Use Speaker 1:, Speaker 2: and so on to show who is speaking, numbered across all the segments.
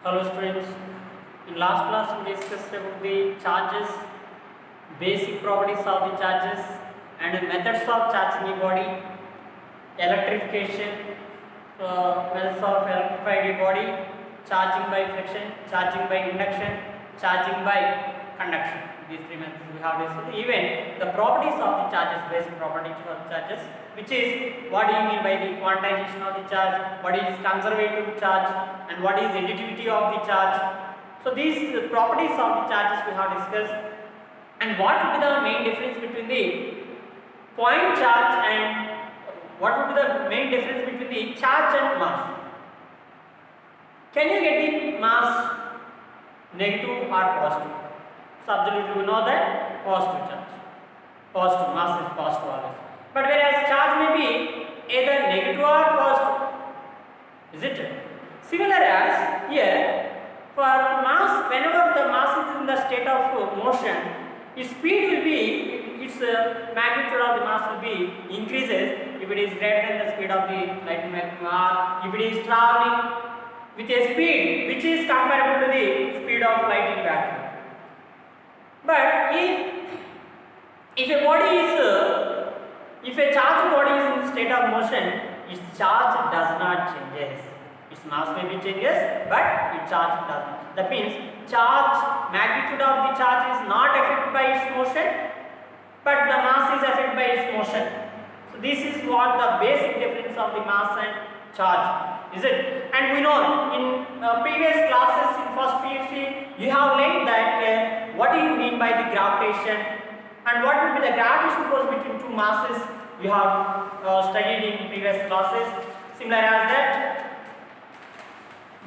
Speaker 1: Hello students, in last class we discussed about the charges, basic properties of the charges and methods of charging a body, electrification, methods of electrified a body, charging by friction, charging by induction, charging by conduction. These three methods we have discussed. Even the properties of the charges, basic properties of charges, which is what do you mean by the quantization of the charge, what is conservative charge, and what is additivity of the charge. So these properties of the charges we have discussed, and what would be the main difference between the point charge and what would be the main difference between the charge and mass. Can you get the mass negative or positive? So absolutely we know that positive charge, positive mass is positive always. But whereas charge may be either negative or positive, is it? Similar as here, for mass, whenever the mass is in the state of motion, its speed will be, its magnitude of the mass will be increases if it is greater than the speed of the light vacuum, or if it is traveling with a speed which is comparable to the speed of light in vacuum. But if a body is if a charged body is in the state of motion, its charge does not changes. Its mass may be changes, but its charge does not. That means charge, magnitude of the charge is not affected by its motion, but the mass is affected by its motion. So this is what the basic difference of the mass and charge, is it? And we know in previous classes in first PUC you have learned that what do you mean by the gravitation and what will be the gravitation force between two masses. You have studied in previous classes. Similar as that,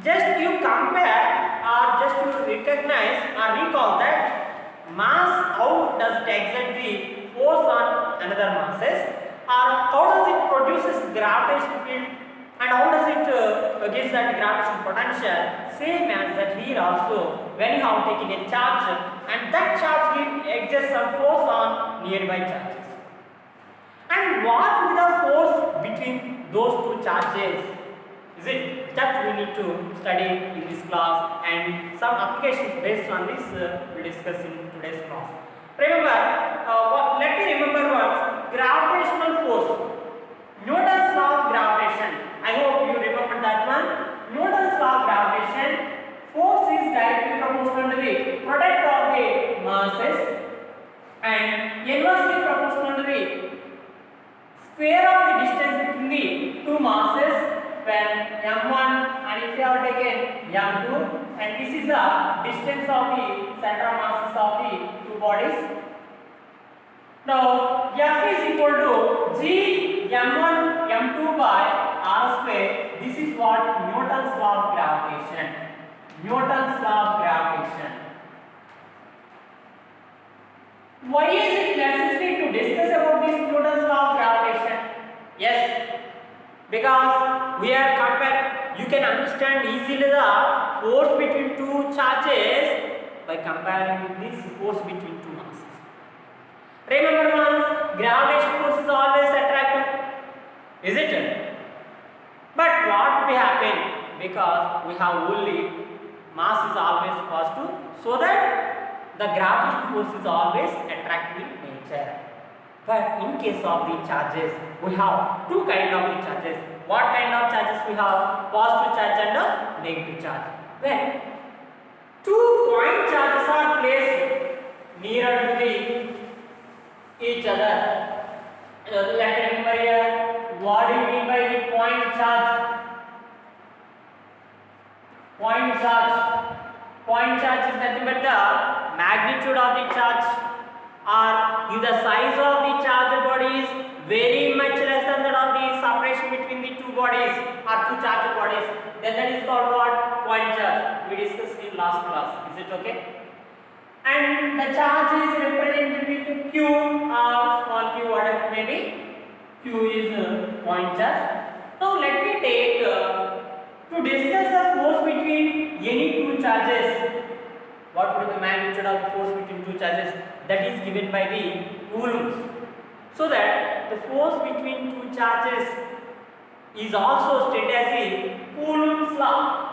Speaker 1: just you compare or just you recognize or recall that mass, how does it exert the force on another masses, or how does it produces gravitational field, and how does it gives that gravitational potential. Same as that here also, when you have taken a charge and that charge exerts some force on nearby charges. And what will the force between those two charges? Is it that we need to study in this class, and some applications based on this we discuss in today's class. Remember, let me remember what gravitational force. Newton's law of gravitation. I hope you remember that one. Newton's law of gravitation. Force is directly proportional to the product of the masses and inversely proportional to the square of the distance between the two masses when m1 and if you have taken m2, and this is the distance of the center of masses of the two bodies. Now F is equal to G m1 m2 by r square. This is what Newton's law of gravitation. Newton's law of gravitation. Why is it necessary to discuss about this Newton's law of gravitation? Yes, because we are compared. You can understand easily the force between two charges by comparing with this force between two masses. Remember once, gravitational force is always attractive, is it? But what will happen? Because we have only mass is always positive, so that the gravitational force is always attractive in nature. But in case of the charges, we have two kind of the charges. What kind of charges we have? Positive charge and a negative charge. When two point charges are placed nearer to each other, let us remember here, what do you mean by the point charge? Point charge. Point charge is nothing but the magnitude of the charge, or if the size of the charged body is very much less than that of the separation between the two bodies or two charged bodies, then that is called what? Point charge. We discussed in last class. Is it okay? And the charge is represented with Q or small q, whatever it may be. Q is point charge. Now let me take to discuss the force between any two charges. What would be the magnitude of the force between two charges? That is given by the coulombs. So that the force between two charges is also stated as the Coulomb's law.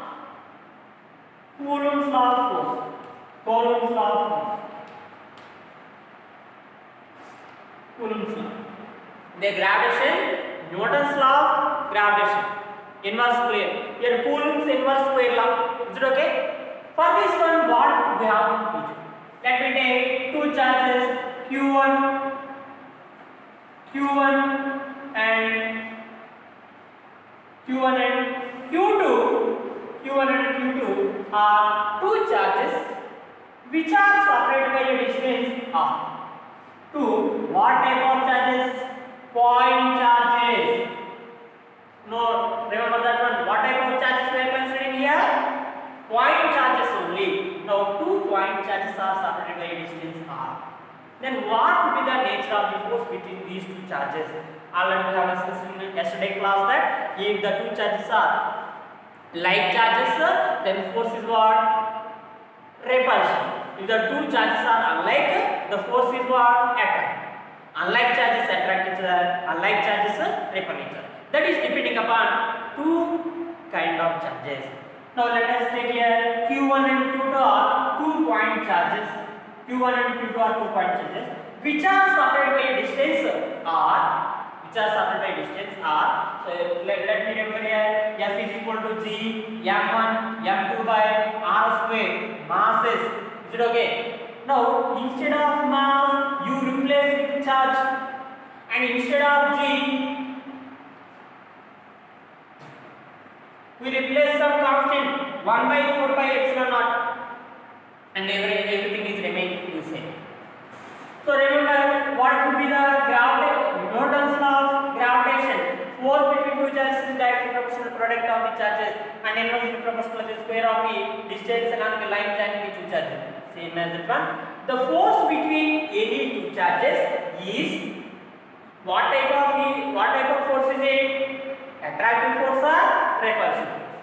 Speaker 1: Coulomb's law of force. Coulomb's law of force. Coulomb's law. The gravitation, Newton's law of gravitation. Inverse square. Here Coulomb's inverse square law. Is it okay? For this one, what we have to do? Let me take two charges Q1 and Q2 are two charges which are separated by a distance r. Two what type of charges? Point charges. No, remember that one. What type of charges we are considering here? Point charges only. Now two point charges are separated by a distance r. Then what would be the nature of the force between these two charges? Already we have discussed in yesterday class that if the two charges are like charges, then force is what? Repulsion. If the two charges are unlike, the force is what? Attract. Unlike charges attract each other, unlike charges repel each other. That is depending upon two kind of charges. Now let us take here Q1 and Q2 are 2-point charges. Q1 and Q2 are 2-point charges which are separated by a distance r. So let me remember here F is equal to G m1 m2 by r square masses. Is it okay? Now instead of mass you replace with charge, and instead of G we replace some constant 1 by 4 by epsilon naught, and everything is remain the same. So remember what would be the Newton's law of gravitation. Force between two charges is directly proportional to the product of the charges and inversely proportional to the square of the distance along the line joining the two charges. Same as that one. The force between any two charges is what type of force is it? Attractive force or repulsive force?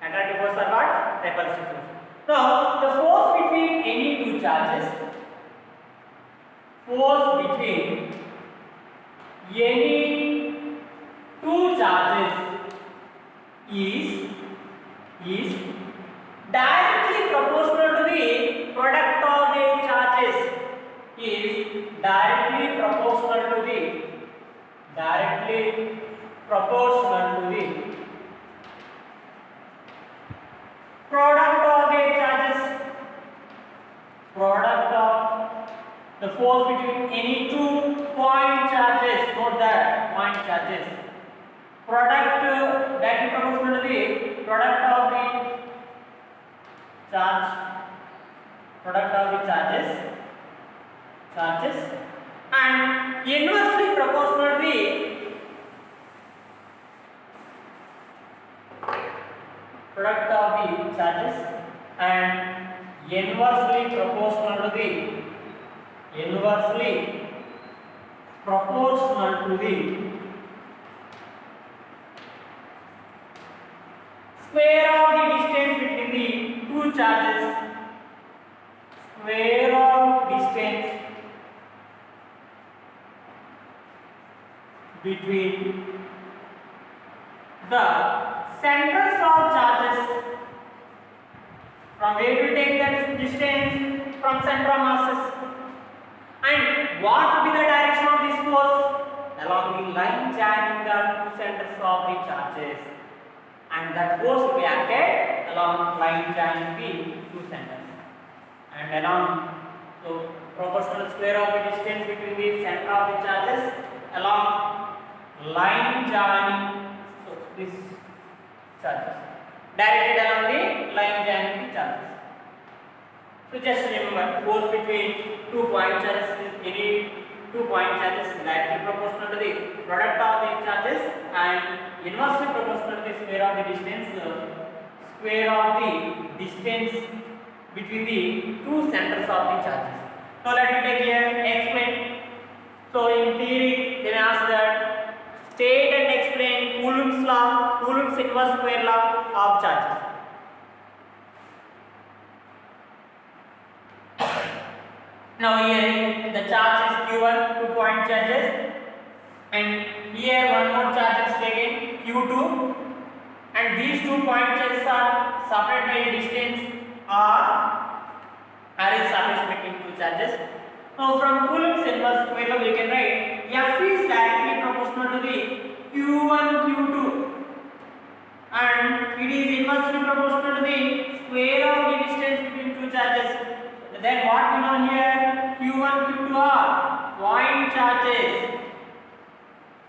Speaker 1: Attractive force or what? Repulsive force. Now the force between any two charges. Force between any two charges is directly proportional to the product of the charges. Is directly proportional to the product of the charges. Product of the force between any two point charges. Note that point charges. Product directly proportional to the product of the charge. Product of the charges, and inversely proportional to the product of the charges, and inversely proportional to the square of the distance between the two charges. Square of distance between the centers of charges. From where we take that distance? From center of masses. And what will be the direction of this force? Along the line joining the two centers of the charges. And that force will be acted along line joining the two centers. And along, so proportional square of the distance between the center of the charges along line joining, so this charges directed along the line joining the charges. So just remember, force between 2 point charges is any 2 point charges directly proportional to the product of the charges and inversely proportional to the square of the distance between the two centers of the charges. So let me take here explain. So in theory they may ask that state and explain Coulomb's law, Coulomb's inverse square law of charges. Now here the charge is Q1, 2 point charges, and here one more charge is taken Q2, and these 2 point charges are separated by a distance R is separation between two charges. Now from Coulomb's inverse square law we can write F is directly proportional to the Q1 Q2 and it is inversely proportional to the square of the distance between two charges. Then what we know here, Q1 Q2 are point charges.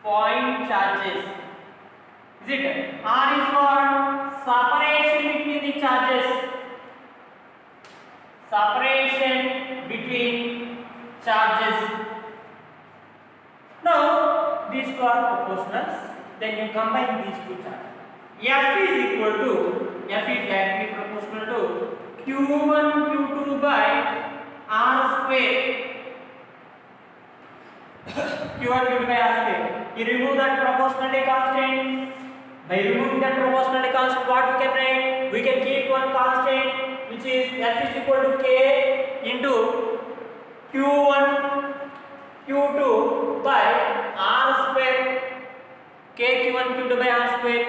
Speaker 1: Point charges. Is it? R is for separation between the charges. Separation between charges. Now these two are proportionals. Then you combine these two charges. F is equal to F is directly proportional to Q1 Q2 by R square. Q1 Q2 by R square. You remove that proportionality constant. By removing that proportionality constant, what we can write? We can keep one constant, which is F is equal to K into Q1 Q2 by R square. K Q1 Q2 by R square.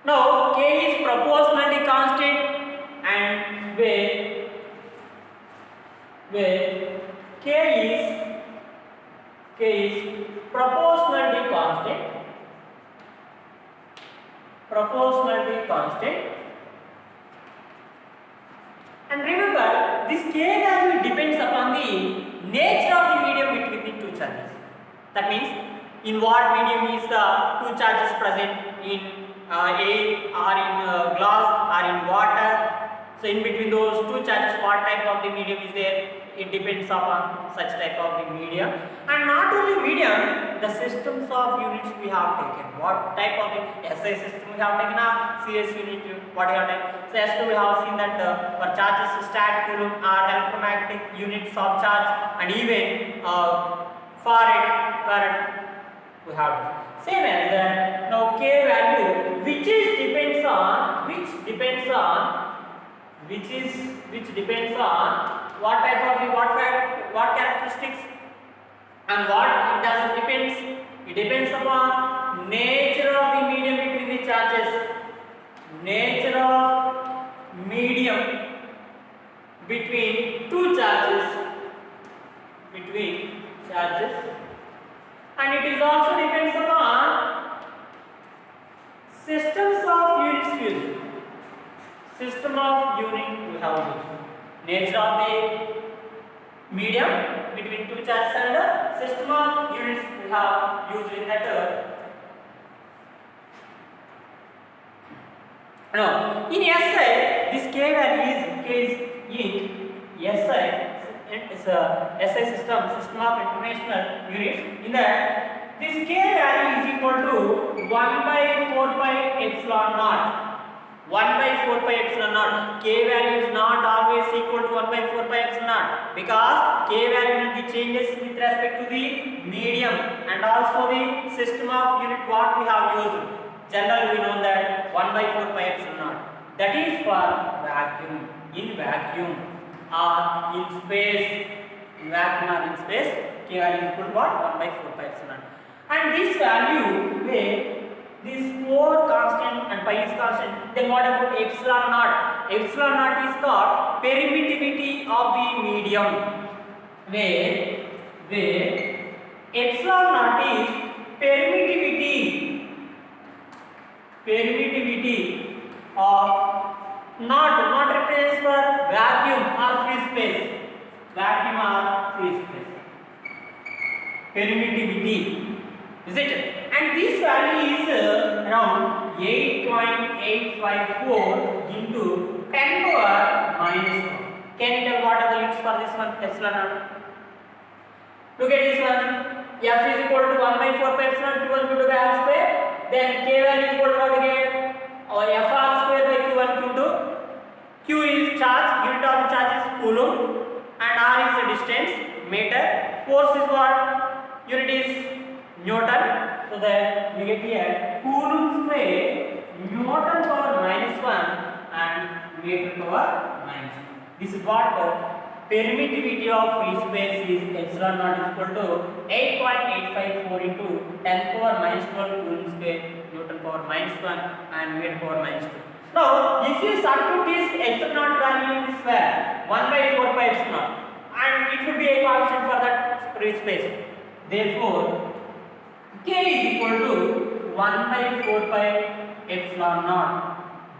Speaker 1: Now K is proportionality constant and where K is proportionality constant. And remember, this K value depends upon the nature of the medium between the two charges. That means, in what medium is the two charges present, in air or in glass or in water. So in between those two charges, what type of the medium is there? It depends upon such type of the medium. And not only medium, the systems of units we have taken. What type of the SI system we have taken? CS unit, what we have taken. So S2 we have seen that for charges, stat, coulomb are electromagnetic units of charge, and even farad we have. Same as that. Now K value, which depends on what type of the what characteristics, and what it doesn't depends. It depends upon nature of the medium between the charges. Nature of medium between two charges. And it is also depends upon systems of units used. System of unit we have used. Nature of the medium between two charges and the system of units we have used in that. Now, in SI, this K value is in SI. It's a SI system of international units. In that, this K value is equal to 1 by 4 pi epsilon naught. 1 by 4 pi epsilon naught. K value is not always equal to 1 by 4 pi epsilon naught, because K value will be changes with respect to the medium and also the system of unit what we have used. Generally we know that 1 by 4 pi epsilon naught. That is for vacuum. In vacuum or in space, K value is equal to what? 1 by 4 pi epsilon naught. And this value where this 4 constant and pi is constant, then what about epsilon naught? Epsilon naught is called permittivity of the medium, where epsilon naught is permittivity of not represents for vacuum or free space. Permittivity, is it? And this value is around 8.854 into 10 power minus 1. Can you tell what are the units for this one? Epsilon naught. Look at this one. F is equal to 1 by 4 pi epsilon Q1 Q2 by R square. Then K value is equal to what again? Or F R square by Q1 Q2. Q is charge, unit of the charge is coulomb, and R is the distance, meter. Force is what? Unit is Newton. So that we get here coulomb square Newton power minus 1 and meter power minus 1. This is what permittivity of free space is. Epsilon naught is equal to 8.854 into 10 power minus 12 coulomb square Newton power minus 1 and meter power minus 2. Now, if you substitute this epsilon naught value in this value, 1 by 4 pi epsilon naught, and it will be a constant for that free space. Therefore, k is equal to 1 by 4 pi epsilon naught.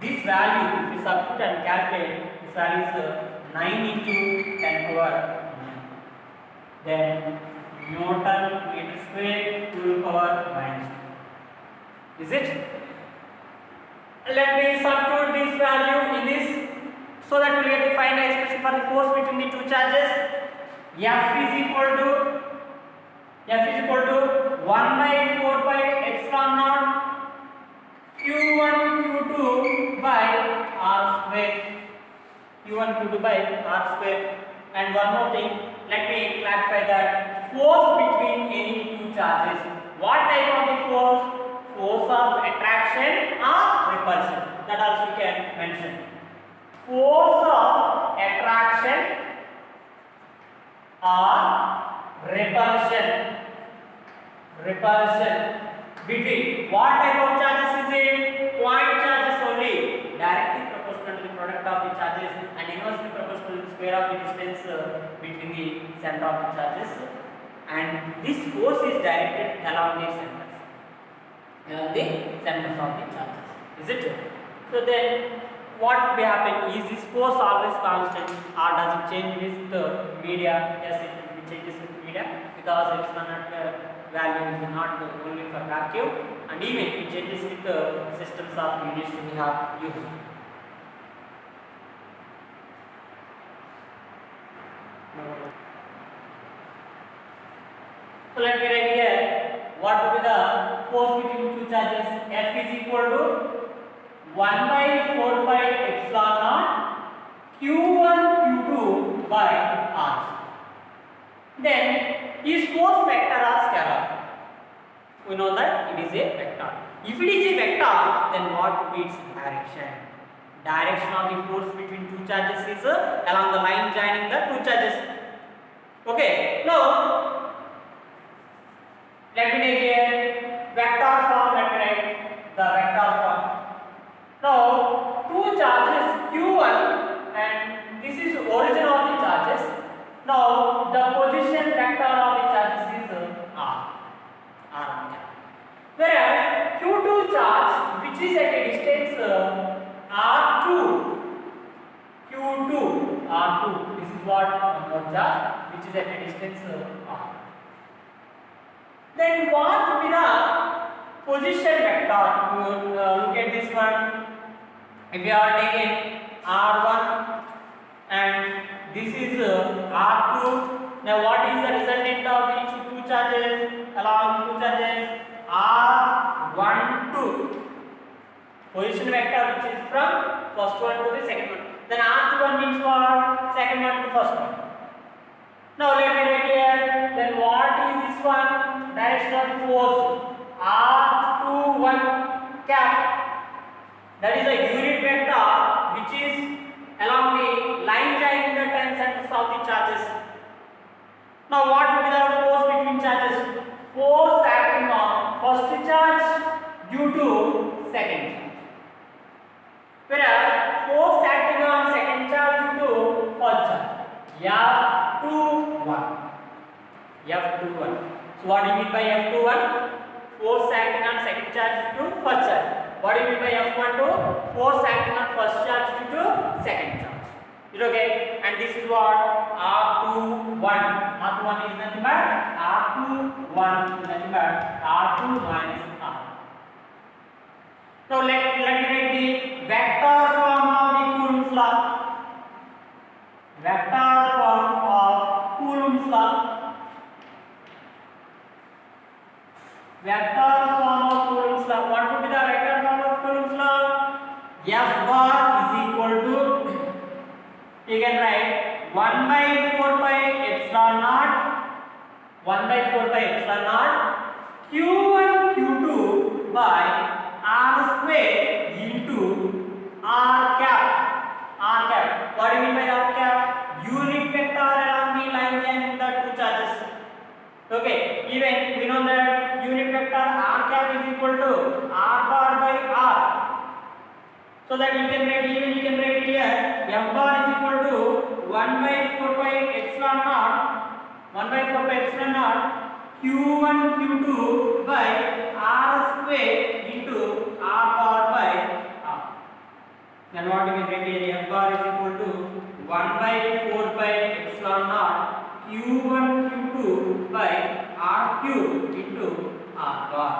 Speaker 1: This value, if you substitute and calculate, this value is 9 into 10 power 9. Then Newton meter square to the power minus 2. Is it? Let me substitute this value in this so that we will get the final expression for the force between the two charges. F is equal to 1 by 4 pi epsilon naught Q1 Q2 by R square. Q1 Q2 by R square. And one more thing, let me clarify that force between any two charges. What type of the force? Force of attraction or repulsion. That also you can mention. Force of attraction or repulsion. Between what type of charges is it? Point charges only. Directly proportional to the product of the charges and inversely proportional to the square of the distance between the center of the charges. And this force is directed along the centers. Along the centers of the charges. Is it? So then, what will happen? Is this force always constant or does it change with the media? Yes, it changes with media because epsilon naught value is not only for vacuum, and even it changes with the systems of units we have used. So let me write here what will be the force between two charges. F is equal to 1 by 4 pi epsilon naught Q1 Q2 by R. Then is force vector or scalar? We know that it is a vector. If it is a vector, then what would be its direction? Direction of the force between two charges is along the line joining the two charges. Okay. Now, let me take here vector form. Let me write the vector form. Now, two charges Q1 and this is origin of the charges. Now, the position vector of the charges is R. Whereas Q2 charge, which is at a distance R2, Q2, R2, this is what one more charge, which is at a distance R. Then what will be the position vector? Look at this one. If we are taking R1 and this is R2, now what is the resultant of these two charges along two charges? R1, 2. Position vector which is from first one to the second one. Then R2 means what? Second one to first one. Now let me write here. Then what is this one? Direction of the force. R21 cap. That is a unit vector which is along the line joining the 10 centers of the charges. Now what will be the force between charges? Force acting on first charge due to second charge. Whereas force acting on second charge due to first charge. F21. So what do you mean by F21? Force acting on second charge due to first charge. What do you mean by F12? Force acting on first charge due to second charge. Is it okay? And this is what? R21. R21 is nothing but R21 is nothing but R2 minus R. Now let me write the vector form of the Coulomb's law. Vector form of Coulomb's law. Vector form of Coulomb's law. What would be the vector form of Coulomb's law? F bar is equal to, you can write 1 by 4 pi epsilon naught, 1 by 4 pi epsilon naught, Q1 Q2 by R square into R cap. R cap. What do you mean by R cap? Unit vector along the line joining the two charges. Okay. Even we know that unit vector R cap is equal to R bar by R. So that you can write, even you can write here f bar is equal to 1 by 4 pi epsilon naught, 1 by 4 pi epsilon naught q1 q2 by r square into r bar by r. Then what you can write here, f bar is equal to 1 by 4 pi epsilon naught q1 q2 by r cube into r bar.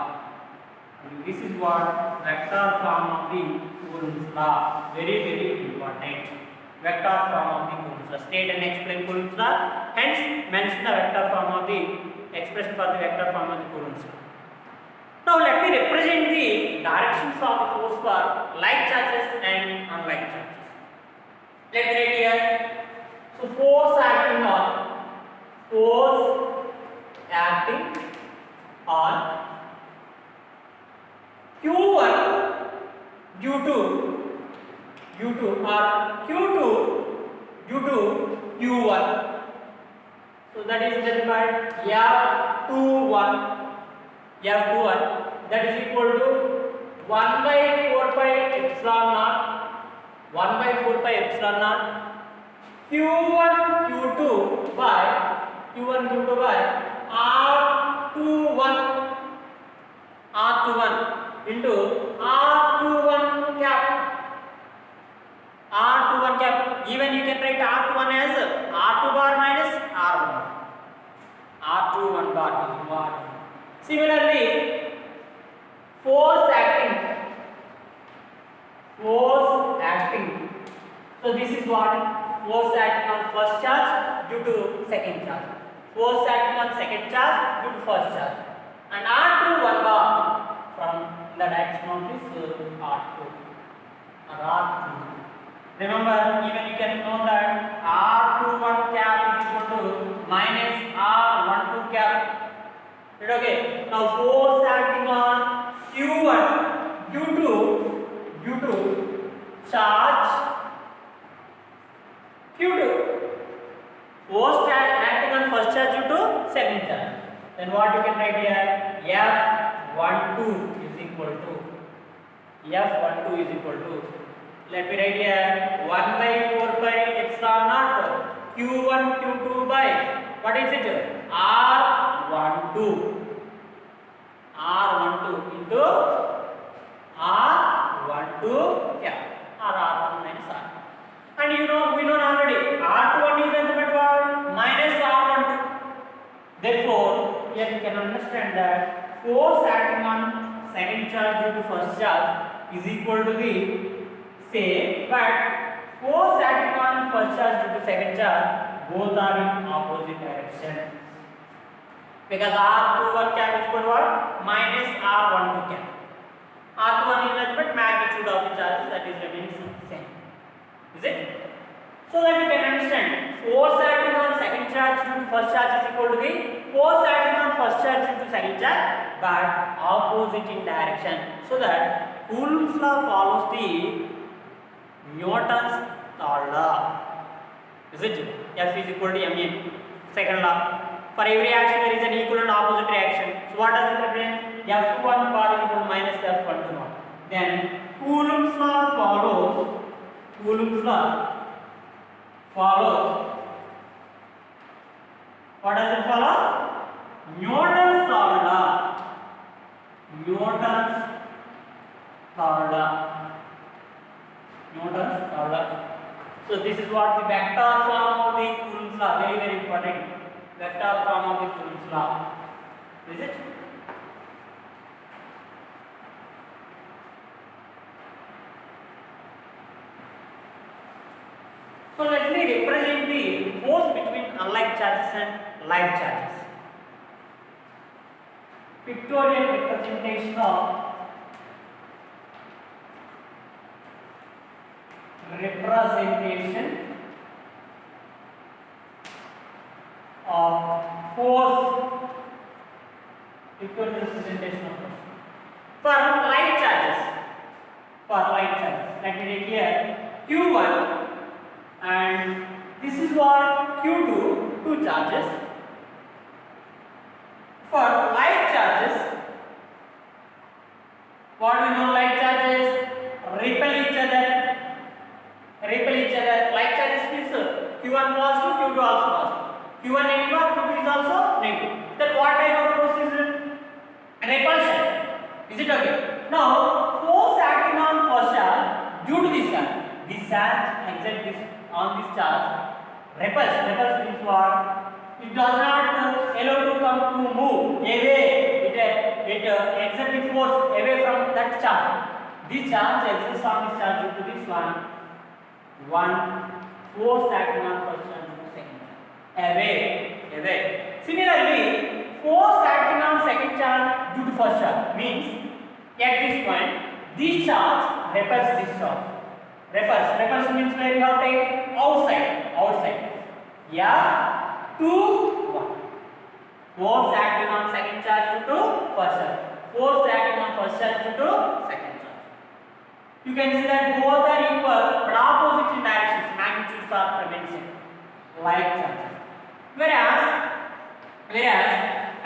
Speaker 1: And this is what vector form of the Coulomb's law. Very important. Vector form of the Coulomb's law. State and explain Coulomb's law. Hence mention the vector form of the expression for the vector form of the Coulomb's law. Now let me represent the directions of the force for like charges and unlike charges. Let me write here. So force acting on Q1 due to or Q2 due to Q1. So that is defined F21 that is equal to 1 by 4 pi epsilon naught Q1 Q2 by R21 into R21 cap. Even you can write R21 as R2 bar minus R1. R21 bar is 1. Similarly, force acting. So this is what force acting on first charge due to second charge. Force acting on second charge due to first charge. And R21 bar from the direction of this R2 or R2. Remember, even you can know that R21 cap is equal to minus R12 cap. Right, okay. Now force acting on Q1 due to charge Q2. Force acting on first charge due to second charge. Then what you can write here? F12 is equal to let me write here 1 by 4 pi epsilon naught Q1 Q2 by what is it? R12 into R12 or R1 minus R. And we know already R21 is nothing but what? Minus R12. Therefore, here you can understand that force acting on second charge due to first charge is equal to the same, but force acting on first charge due to second charge both are in opposite direction. Because R21 cap is equal to what? Minus R12 cap. R21 is nothing but magnitude of the charges that is remaining same. Is it? So that you can understand force acting on second charge due to first charge is equal to the force acting on first charge due to second charge but opposite in direction. So that Coulomb's law follows the Newton's third law. Is it? F is equal to ma. Second law. For every action there is an equal and opposite reaction. So what does it represent? F21 bar is equal to minus F12 naught. Then Coulomb's law follows. What does it follow? Newton's third law. So this is what the vector form of the Coulomb's law. Very important. Vector form of the Coulomb's law. Is it? So let me represent the force between unlike charges and like charges. Pictorial representation of force. Pictorial representation of force for like charges. Let me take here Q1 and this is what Q2, two charges. For like charges, what we know like charges repel each other repel each other. Like charges means Q1 positive, Q2 also positive. Q1 negative, Q2 is also negative. Then what type of force is repulsion? Is it okay? Now force acting on first charge due to this charge. This charge exert this on this charge repulse. Repulse means what? It does not allow to come to move away. It exerts the force away from that charge. This charge exerts on this charge due to this one force acting on first charge due to second charge. Away. Similarly, force acting on second charge due to first charge means at this point this charge repels this charge. Repulse means where you have taken outside. Yeah, 2 1. Force acting on second charge due to first charge. Force acting on first charge due to second charge. You can see that both are equal but opposite in directions. Magnitudes are prevention. Like charges. Whereas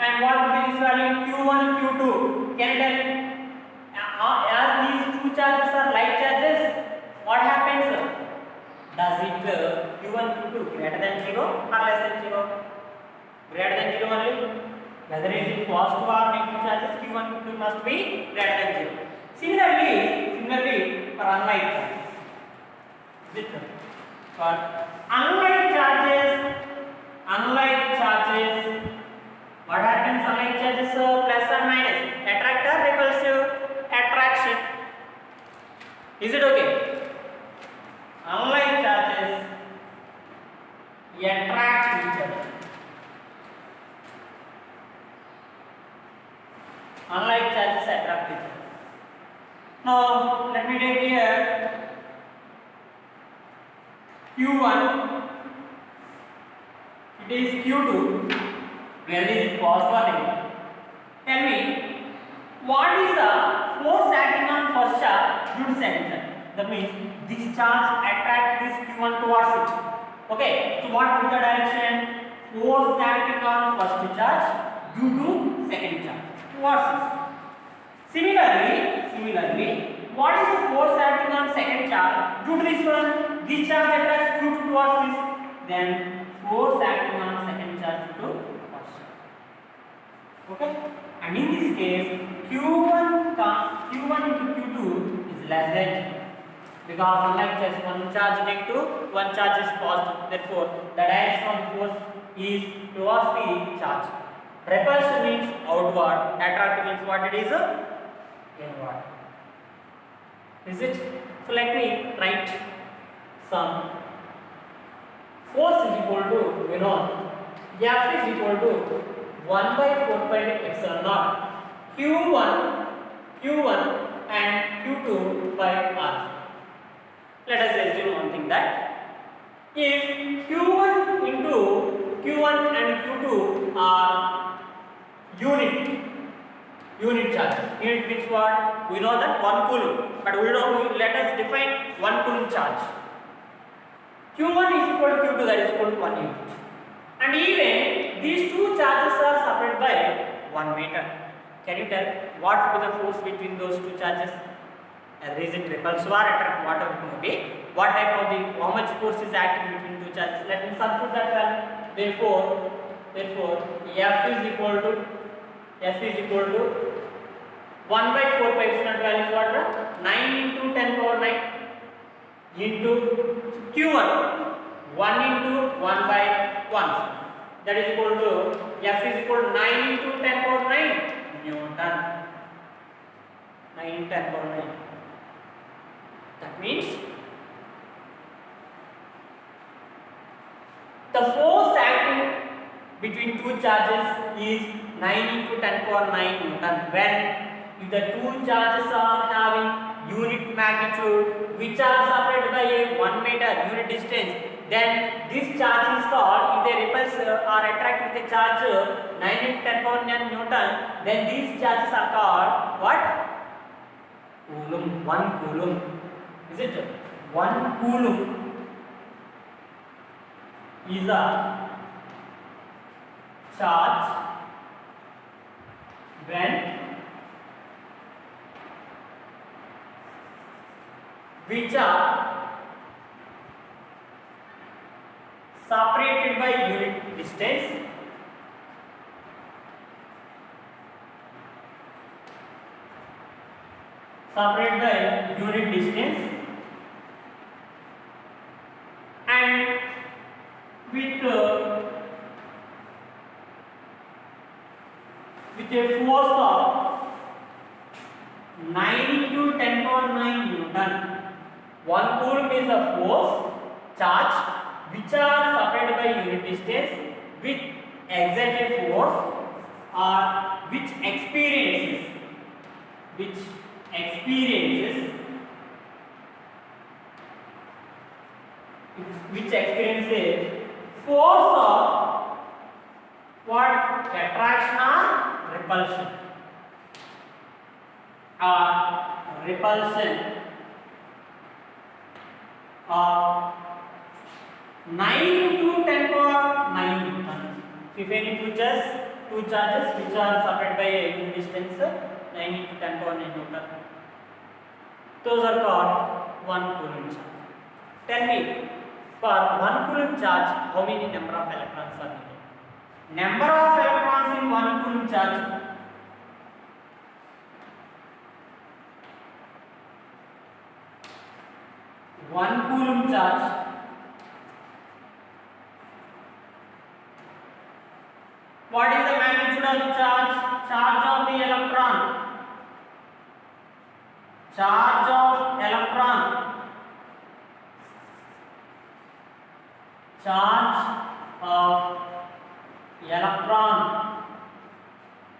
Speaker 1: and what will be this value? Q1, Q2. Can you tell? As these two charges are like charges, what happens? Does it Q1, Q2 greater than 0 or less than 0? Greater than 0 only. Whether it is positive or negative charges, Q1, Q2 must be greater than 0. Similarly, for unlike charges. For unlike charges, what happens? Unlike charges, plus or minus, attractor, repulsive, attraction. Is it okay? Unlike charges, attract each other. Unlike charges, attract each other. Now, let me take here Q1. It is Q2. Where is positive or negative? Tell me, what is the force acting on first charge due to second charge? That means this charge attracts this Q1 towards it. Okay, so what is the direction? Force acting on first charge due to second charge towards it. Similarly, what is the force acting on second charge due to this one? This charge attracts Q2 towards this. Then force acting on second charge due to first charge. Okay, and in this case, Q1 into Q2 is less than 0. Because unlike just one charge negative, one charge is positive. Therefore, the direction of the force is towards the charge. Repulsion means outward. Attract means what it is? Inward. Is it? So let me write some. Force is equal to F is equal to 1 by 4 pi epsilon naught. Q1 and Q2 by R. Let us assume one thing that if Q1 and Q2 are unit charges. Unit means what? We know that 1 coulomb, but let us define 1 coulomb charge. Q1 is equal to Q2, that is equal to 1 unit. And even these two charges are separated by 1 meter. Can you tell what will be the force between those two charges? Is it repulsive or attract, whatever it may be? What type of how much force is acting between two charges? Let me substitute that value. Therefore, F is equal to 1 by 4 pi epsilon value is what? 9 into 10 power 9 into Q1 1 into 1 by 1. That is equal to F is equal to 9 into 10 power 9 Newton. 9 into 10 power 9. That means the force acting between two charges is 9 into 10 power 9 Newton. When if the two charges are having unit magnitude which are separated by a 1 meter unit distance, then this charge is called, if they repulse or attract with a charge 9 into 10 power 9 Newton, then these charges are called what? Coulomb. 1 coulomb. Is it? 1 coulomb is a charge when which are separated by unit distance. Separated by unit distance and with a force of 9 into 10 power 9 Newton. 1 coulomb is the force charge which are separated by unit distance with exerted force or which experiences force of what? Attraction or repulsion. Repulsion of 9 into 10 power 9 Newton. So if any two charges which are separated by a unit distance 9 into 10 power 9 Newton, those are called 1 coulomb charge. Tell me, for 1 coulomb charge, how many number of electrons are needed? Number of electrons in 1 coulomb charge. One coulomb charge. What is the magnitude of the charge? Charge of the electron. Charge of electron. Charge of electron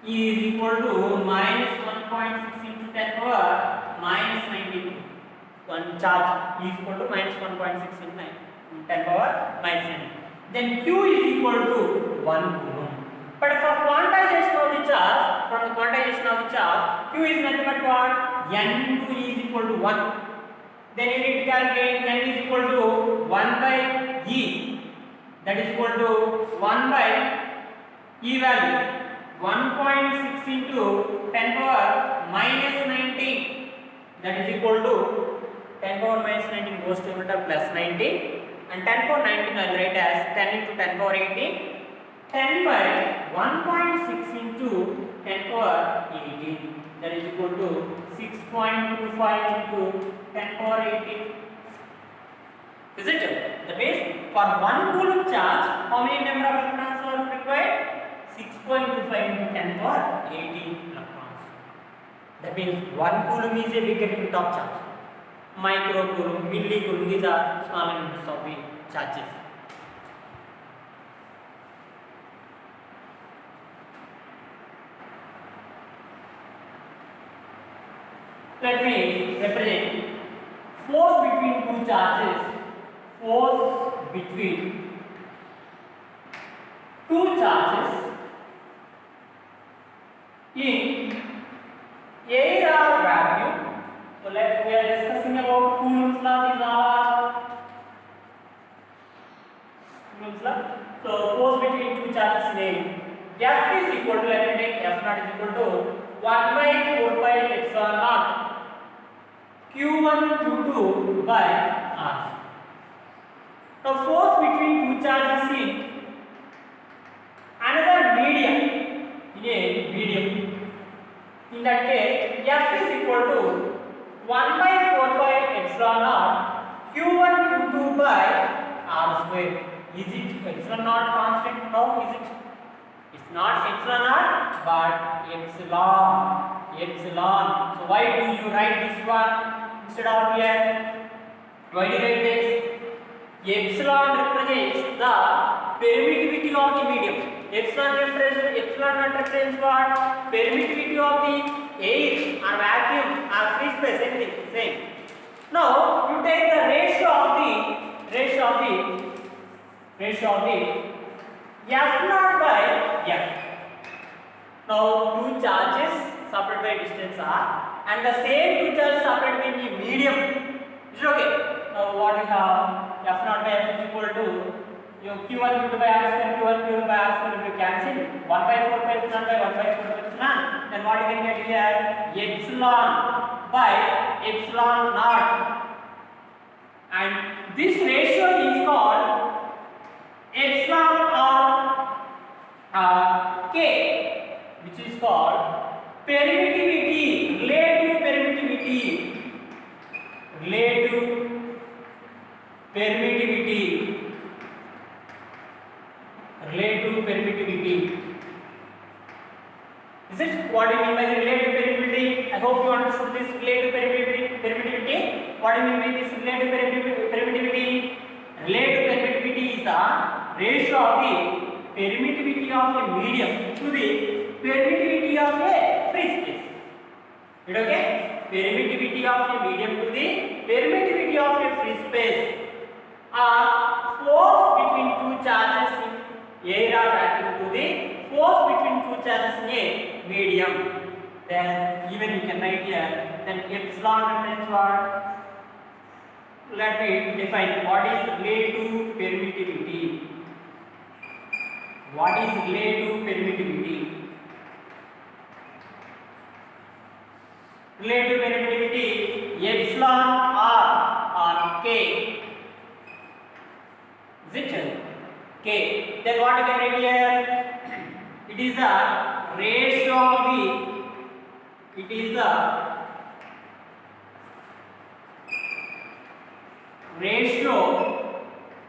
Speaker 1: is equal to minus 1.6 into 10 power minus 19. One charge is equal to minus 1.6 into 10 power minus 19. Then Q is equal to 1 coulomb. But for quantization of the charge, from the quantization of the charge, Q is nothing but what? N into E is equal to 1. Then you need to calculate N is equal to 1 by E. That is equal to 1 by E value. 1.6 into 10 power minus 19. That is equal to 10 power minus 19 goes to plus 19. And 10 power 19 I will write as 10 into 10 power 18. 10 by 1.6 into 10 power 18, that is equal to 6.25 into 10 power 18. Is it? That means for 1 coulomb charge, how many number of electrons are required? 6.25 into 10 power 18 electrons. That means 1 coulomb is a bigger unit of charge. Micro coulomb, milli coulomb, these are smaller units of the charges. Let me represent force between two charges. Force between two charges in air or vacuum. So we are discussing about Coulomb's law. These are Coulomb's law. So force between two charges in air. F is equal to, let me take F naught is equal to 1 by 4 pi epsilon naught Q1 Q2 by R. Now force between two charges in another medium, in a medium. In that case, F is equal to 1 by 4 pi epsilon naught Q1 Q2 by R square. Is it epsilon naught constant? No, is it? It's not epsilon naught, but epsilon. Epsilon. So why do you write this one instead of here? Why do you write this? Epsilon represents the permittivity of the medium. Epsilon naught represents what? Permittivity of the air or vacuum or free space, anything same. Now you take the ratio of the F naught by F. Now two charges separated by distance r and the same two charges separated by the medium. Is it okay? Now what we have? F naught by F is equal to Q1 Q2 by R square, Q1 Q2 by R square will be cancelled. 1 by 4 pi epsilon by 1 by 4 pi epsilon. Then what you can get here? Epsilon by epsilon naught. And this ratio is called epsilon or K, which is called permittivity, relative permittivity, relative permittivity, relative permittivity. Is it? What do you mean by the relative permittivity? I hope you understood this relative permittivity. What do you mean by this relative permittivity? Relative permittivity is the ratio of the permittivity of a medium to the permittivity of a free space. Is it okay? Permittivity of a medium to the permittivity of a free space are force between two charges in air or vacuum to the force between two charges in a medium. Then even you can write here, then epsilon represents what? Let me define what is relative permittivity. What is relative permittivity? Relative permittivity epsilon or K. Is it? K. Then what you can write here? It is a ratio of the. It is the ratio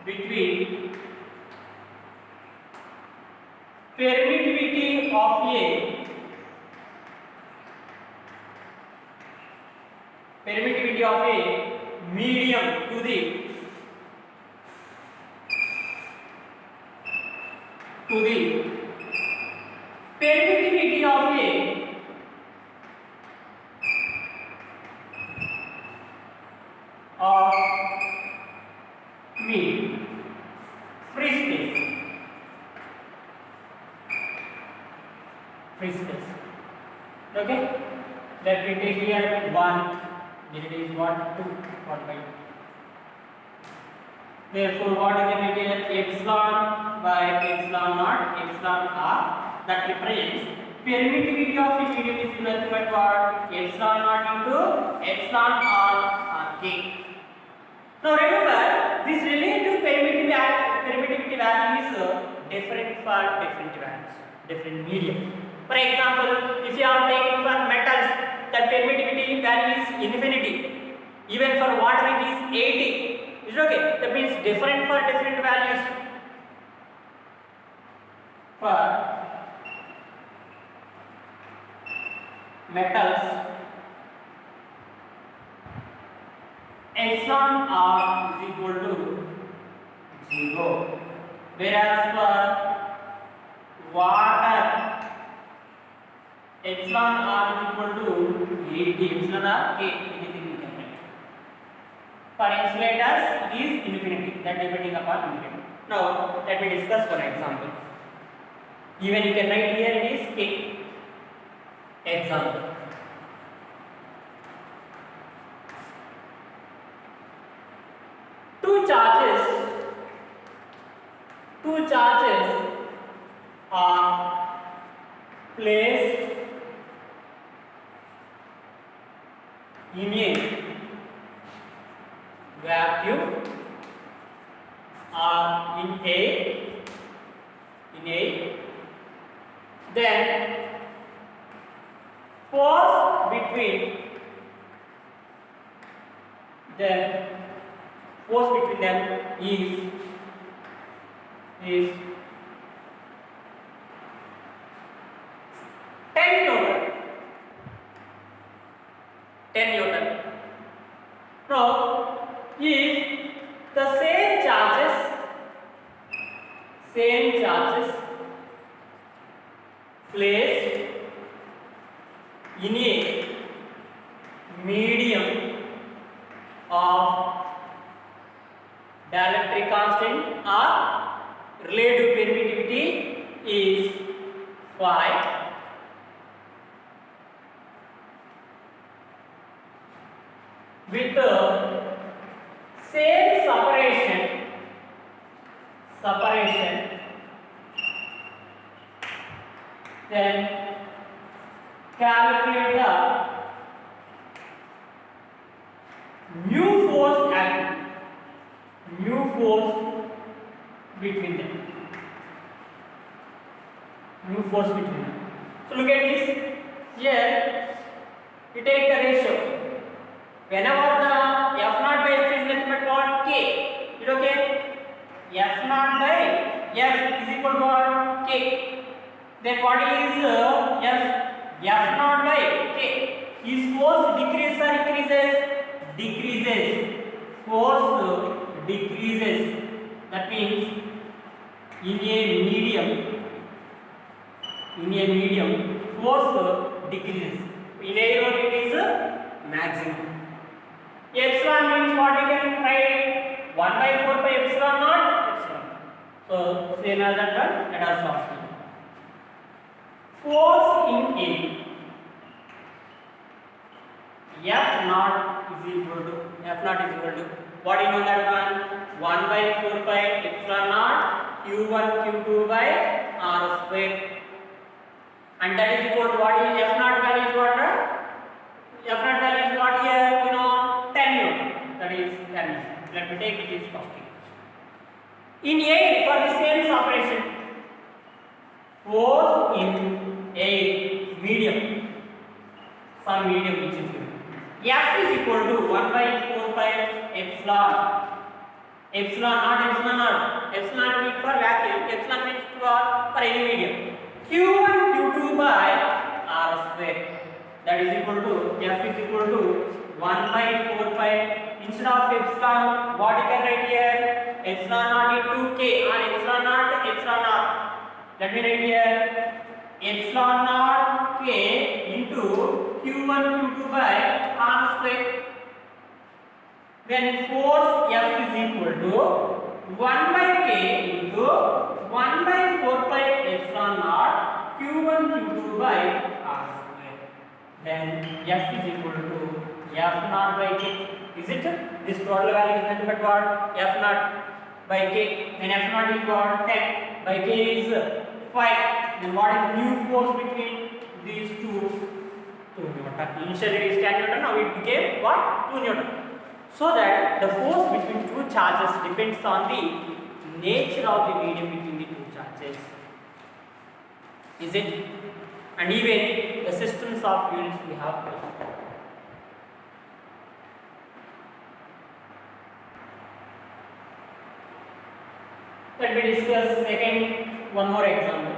Speaker 1: between permittivity of a medium to the permittivity of a medium free space. Okay, let me take here 1, then it is what 2, what by 2. Therefore what you can write here epsilon by epsilon naught epsilon r, that represents permittivity of a medium is equal to what? Epsilon naught into epsilon r k. Now remember, this relative permittivity value is different for different values, different medium. For example, if you are taking for metals, that permittivity value is infinity. Even for water it is 80. Is it okay? That means different for different values. For metals, epsilon r is equal to 0, whereas for water epsilon r is equal to 80. Epsilon r k, anything you can write. For insulators it is infinity, that depending upon medium. Now let me discuss one example. Even you can write here it is k. Example, two charges are placed in a vacuum or in a then force between them is 10 Newton. 10 Newton. Now, if the same charges placed in a medium of dielectric constant or relative permittivity is 5, with the same separation then calculate the new force between them. New force between them. So look at this. Here you take the ratio. Whenever the F naught by F is nothing but what? K. Is it okay? F naught by F is equal to what? K. Then what is F naught by K? His force decreases or increases? Decreases. Force decreases. That means in a medium force decreases. In air it is maximum. Epsilon means what you can write 1 by 4 pi epsilon naught epsilon. So same as that one, let us solve. Force in air. F naught is equal to what you know that one? 1 by 4 pi epsilon naught q1 q2 by r square. And that is equal to what is F naught value is what? F naught value is what here? You know, 10 Newton. That is 10 Newton. Let me take this costing. In air, for the same operation, force in air, medium, some medium which is given. F is equal to 1 by 4 pi epsilon. Epsilon naught. Epsilon means for vacuum. Epsilon means for any medium. Q1 Q2 by R square. That is equal to F is equal to 1 by 4 pi. Instead of epsilon, what you can write here? Epsilon naught into K or epsilon naught. Let me write here. Epsilon naught K into Q1 Q2 by R square. Then force F is equal to 1 by K into 1 by 4 pi epsilon naught Q1 Q2 by R square. Then F is equal to F naught by K. Is it? This total value is nothing but what? F naught by K. Then F naught is what? 10 by K is 5. Then what is new force between these two? 2 Newton. Initially it is 10 Newton. Now it became what? 2 Newton. So that the force between two charges depends on the nature of the medium between the two charges. Is it? And even the systems of units we have. Let me discuss one more example.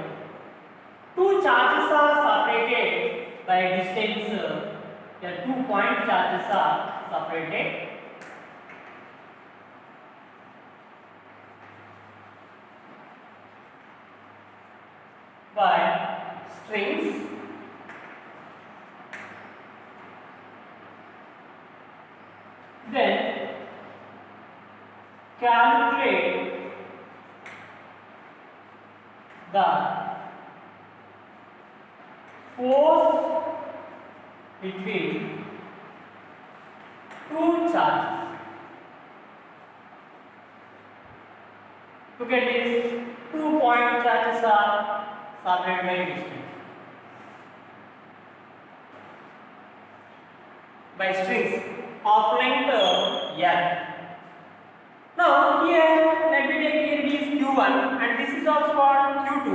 Speaker 1: Two charges are separated by distance. The 2 point charges are separated by strings. Then calculate the force between two charges. Look at this. 2 point charges are separated by distance. By strings of length L. Now here let me take here it is Q1 and this is also what Q2.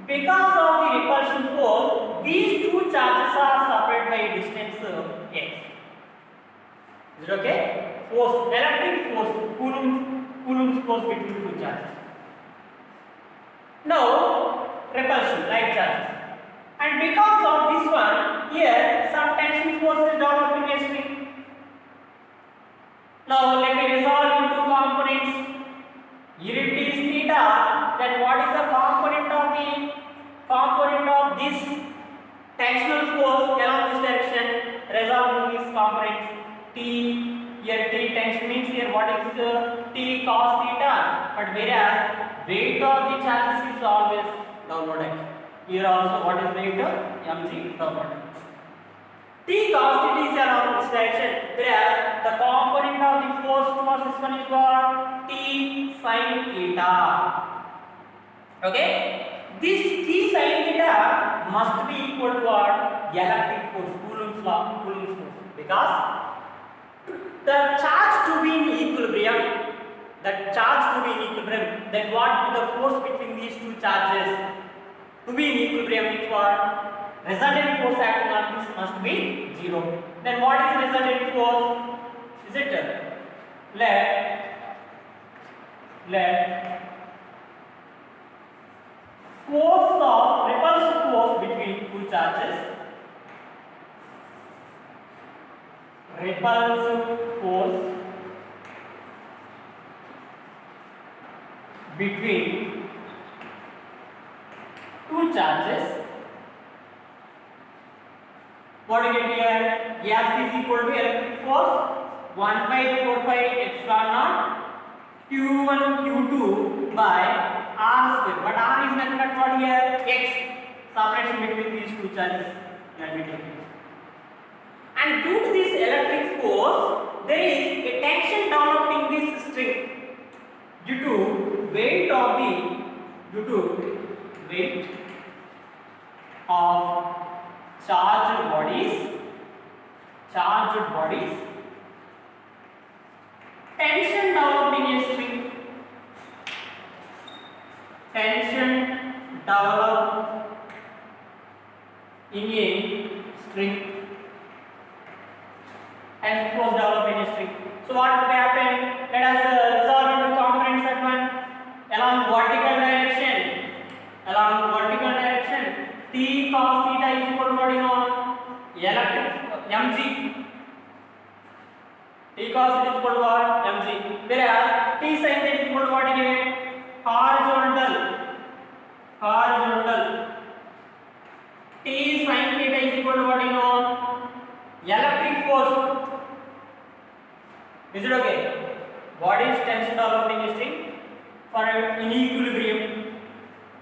Speaker 1: Because of the repulsion force, these two charges are separated by a distance x. Is it okay? Force, electric force, Coulomb's force between two charges. Now repulsion, like charges. And because of this one, here some tension force is developed in a string. Now let me resolve into components. Here it is theta. Then what is the component of this tensional force along this direction? Resolve these components. T. Here T tension means here what is T cos theta. But whereas weight of the charges is always downward direction. Here also what is weight? mg downward direction. T cos theta is along this direction, whereas the component of the force towards this one is what? T sin theta. Okay? This T sin theta must be equal to what? Electric force, Coulomb's law, Coulomb's force. Because the charge to be in equilibrium the charge to be in equilibrium, then what will be the force between these two charges to be in equilibrium? Which one? Resultant force acting on this must be 0. Then what is resultant force? Is it let force of repulsive force between two charges, repulsive force between two charges. What do you get here? F is equal to electric force 1 by 4 pi epsilon naught Q1 Q2 by R square. But R is nothing but what here? X. Separation between these two charges. And due to this electric force, there is a tension developed in this string due to weight of charged bodies, tension developed in a string, and force developed in a string. So what will happen? Let us resolve into components at one. Along vertical direction, T cos theta is equal to what you know? Electric mg. T cos theta is equal to what? Mg. Whereas T sin theta is equal to what again? Horizontal. T sin theta is equal to what you know? Electric force. Is it okay? What is tension developed in a string? For in equilibrium, T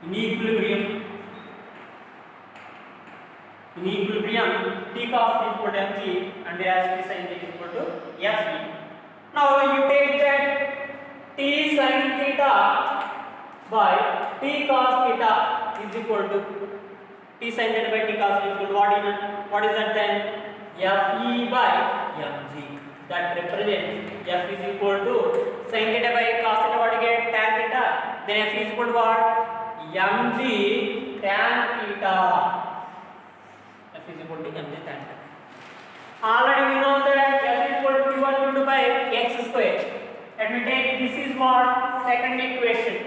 Speaker 1: cos is equal to mg and whereas T sin theta is equal to Fv. Now you take that T sin theta by T cos theta is equal to T sin theta by T cos theta is equal to what is that then? Fe by mg. That represents F is equal to sin theta by cos theta, what you get? Tan theta. Then F is equal to what? mg tan theta. F is equal to mg tan theta. Already we know that F is equal to Q1 Q2 by x square. Let me take this is what? Second equation.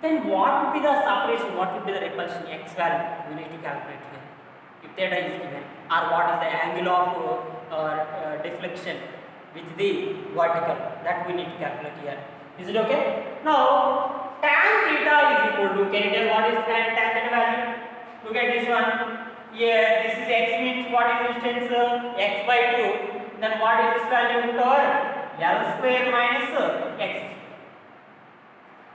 Speaker 1: Then what would be the separation? What would be the repulsion? X value we need to calculate here. If theta is given, or what is the angle of deflection with the vertical, that we need to calculate here. Is it okay? Now tan theta is equal to, can you tell what is tan theta value? Look at this one. Here this is x means what is distance? X by 2. Then what is this value? Root over L square minus x.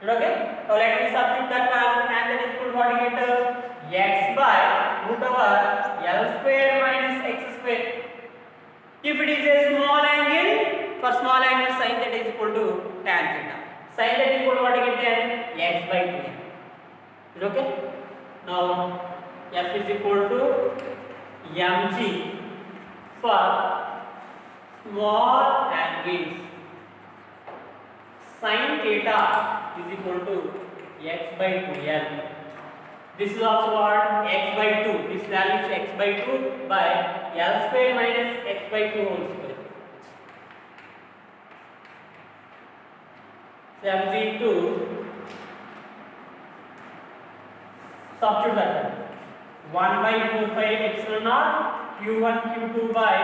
Speaker 1: Okay? So let me substitute that value. Tan theta is equal to what you get? X by root over L square minus x square. If it is a small angle, for small angle sin theta is equal to tan theta. Sin theta is equal to what you get then? X by 2. Is it okay? Now F is equal to mg for small angles. Sin theta is equal to x by 2l. This is also what? X by 2. This value is x by 2 by L square minus x by 2 whole square. So mg to substitute that 1 by 4 pi epsilon naught Q1 Q2 by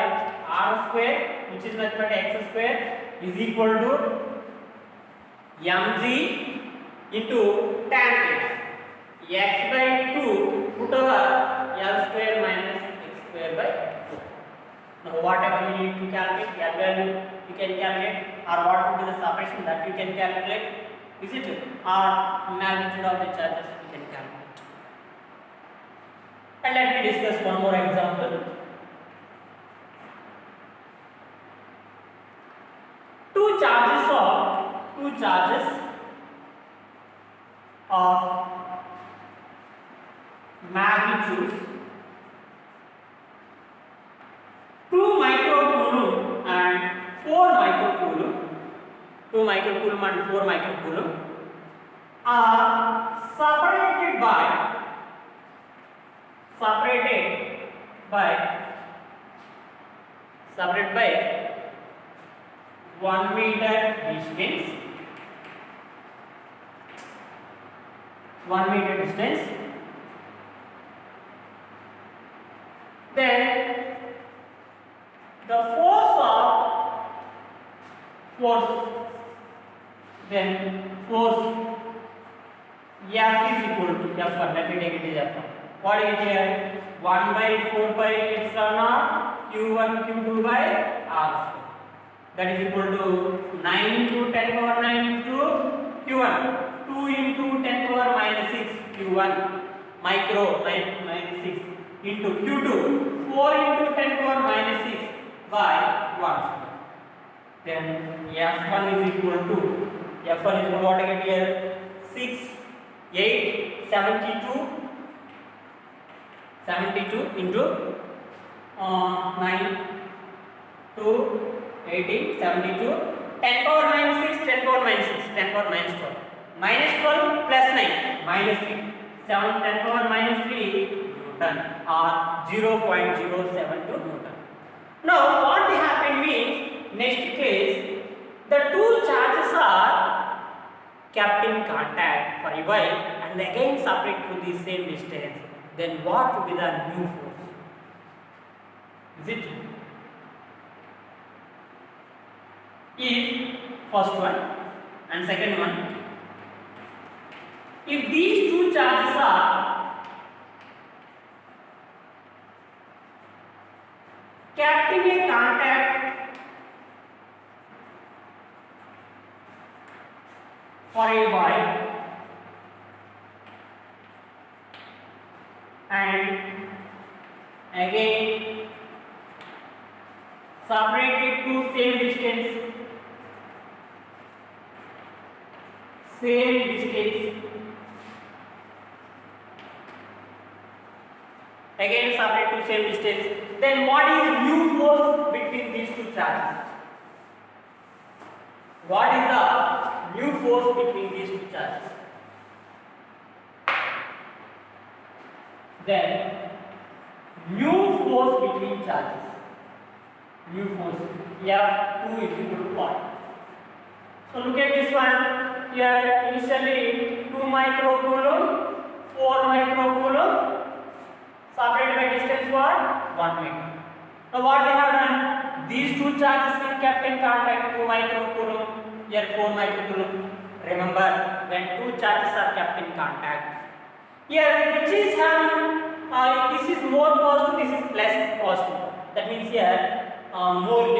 Speaker 1: R square, which is nothing but x square, is equal to mg into tan theta. X by 2 put over L square minus x square by 2. Now whatever you need to calculate, L value you can calculate, or what would be the separation that you can calculate, is it? Or magnitude of the charges you can calculate. And let me discuss one more example. Two charges of magnitudes 2 microcoulomb and 4 microcoulomb 2 microcoulomb and 4 microcoulomb are separated by 1 meter distance. 1 meter distance. Then the force F is equal to F1. Let me take it as F1. What is here? 1 by 4 pi epsilon naught Q1 Q2 by R square. That is equal to 9 into 10 power 9 into Q1. 2 into 10 power minus 6 Q1 micro minus 6 into Q2. 4 into 10 power minus 6 by 1 square. Then F1 is equal to what I get here? 6, 8, 72 into 9, 2, 18, 72, 10 power minus 6, 10 power minus 6, 10 power minus 12. Minus 12 plus 9, minus 3. 7, 10 power minus 3 Newton or 0.072 Newton. Now what will happen means, next case, the two charges are kept in contact for a while and again separate to the same distance. Then what will be the new force? Is it? If first one and second one, if these two charges are kept in a contact for a while and again separated to same distance, again separate to same distance, then what is new force between these two charges? What is the new force between these two charges? Then new force between charges, new force F2 is equal to what? So look at this one here. Initially 2 microcoulomb, 4 microcoulomb, separated by distance what? 1 meter. Now what they have done? These two charges are kept in contact, 2 microcoulomb, here 4 microcoulomb. Remember, when two charges are kept in contact, here which is having this is more positive, this is less positive. That means here more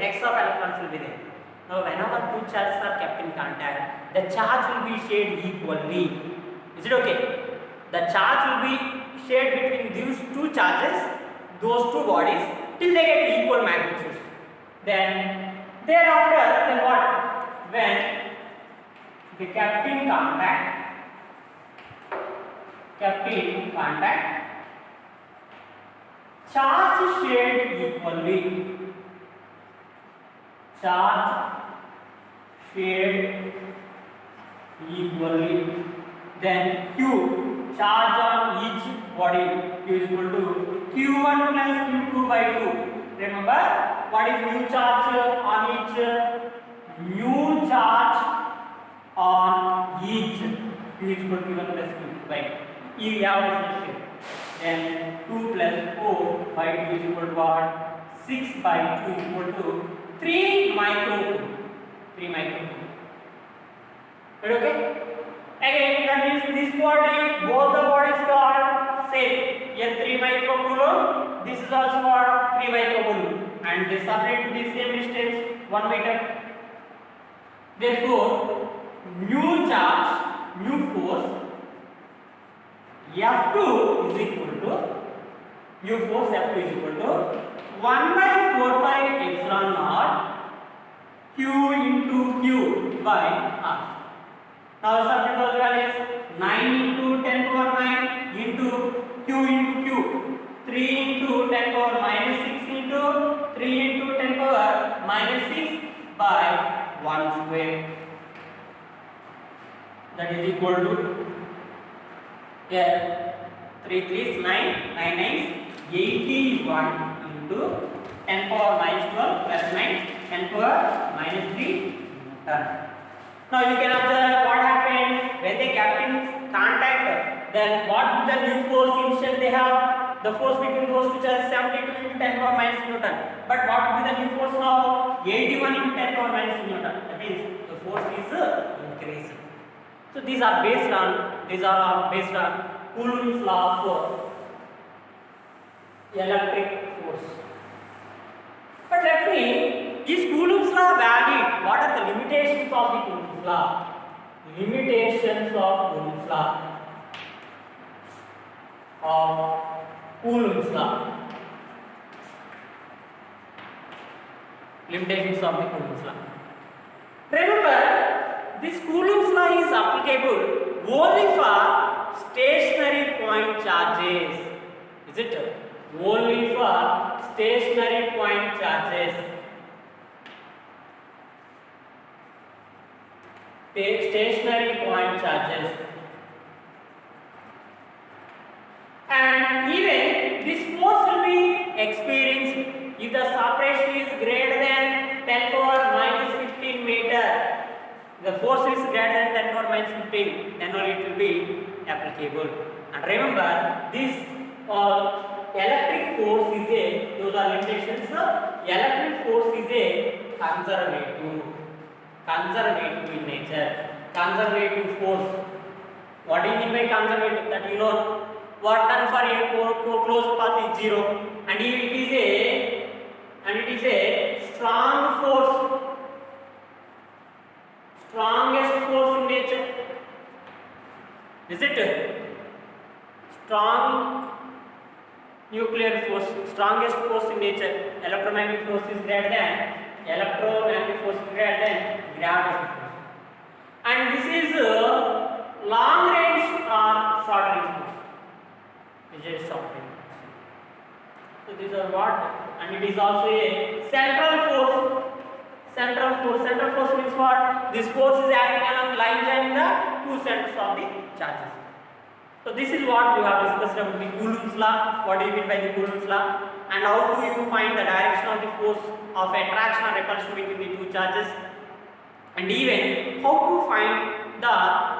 Speaker 1: x of electrons will be there. Now whenever two charges are kept in contact, the charge will be shared equally. Is it okay? The charge will be shared between these two charges, those two bodies, till they get equal magnitudes. Then thereafter, then what? When they kept in contact, charge is shared equally. Charge shared equally. Then Q, charge on each body, Q is equal to Q1 plus Q2 by 2. Remember, what is new charge on each? New charge on each, Q is equal to Q1 plus Q2 by 2. We have relationship. Then 2 plus 4 by 2 is equal to what? 6 by 2 is equal to 3 microcoulomb. 3 microcoulomb. Okay? Again, that means this body, both the bodies are same. Here 3 microcoulomb. This is also what? 3 microcoulomb. And they separate to the same distance, 1 meter. Therefore, new charge, new force F2 is equal to, new force F2 is equal to 1 by 4 pi epsilon naught Q into Q by R. Now substitute those values. 9 into 10 power 9 into Q into Q. 3 into 10 power minus 6 into 3 into 10 power minus 6 by 1 square. that is equal to here 3 3s 9, 9 9s 81 into 10 power minus 12 plus 9, 10 power minus 3 Newton. Now you can observe what happened when they kept in contact. Then what is the new force initial they have? The force between those two charges 72 into 10 power minus Newton. But what will be the new force now? 81 into 10 power minus Newton. That means the force is increasing. So these are all based on Coulomb's law for electric force. But let me, is Coulomb's law valid? What are the limitations of the Coulomb's law? Limitations of Coulomb's law. Coulomb's law. Limitations of the Coulomb's law. Remember, this Coulomb's law is applicable only for stationary point charges. Is it? Only for stationary point charges. Stationary point charges. And even this force will be experienced if the separation is greater than 10 power minus 15 meter. The force is greater than 10 power minus 15, then only it will be applicable. And remember, this electric force is those are limitations. Electric force is a conservative in nature. Conservative force. What do you mean by conservative? That you know, work done for a closed path is 0, and it is a strong force, strongest force in nature. Is it? Strong nuclear force, strongest force in nature. Electromagnetic force is greater than gravitational force. And this is long range or short range force. It is short range. So these are what, and it is also a central force. Central force means what? This force is acting along lines and the two centers of the charges. So this is what we have discussed about the Coulomb's law. What do you mean by the Coulomb's law? And how do you find the direction of the force of attraction or repulsion between the two charges? And even how to find the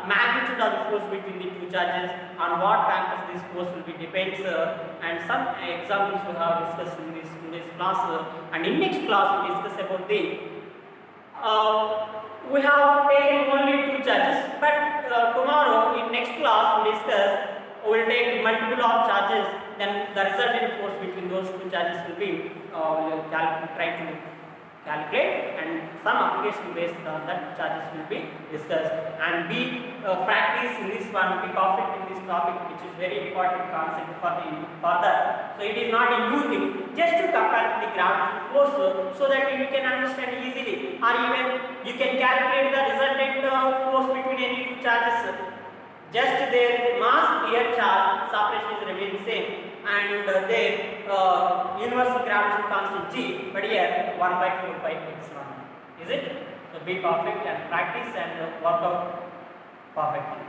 Speaker 1: magnitude of the force between the two charges, on what factors this force will be depends, and some examples we have discussed in this class. And in next class we discuss about the we have taken only two charges, but tomorrow in next class we will take multiple of charges, then the resultant force between those two charges will be try to calculate, and some application based on that charges will be discussed, and be practice in this one, be perfect in this topic, which is very important concept for the further. So it is not a new thing, just to compare the gravitational force so that you can understand easily, or even you can calculate the resultant force between any two charges. Just their mass, here charge, separation is remaining same, and their universal gravitational constant g, but here 1/4 pi epsilon. Is it? So be perfect and practice and work out perfectly.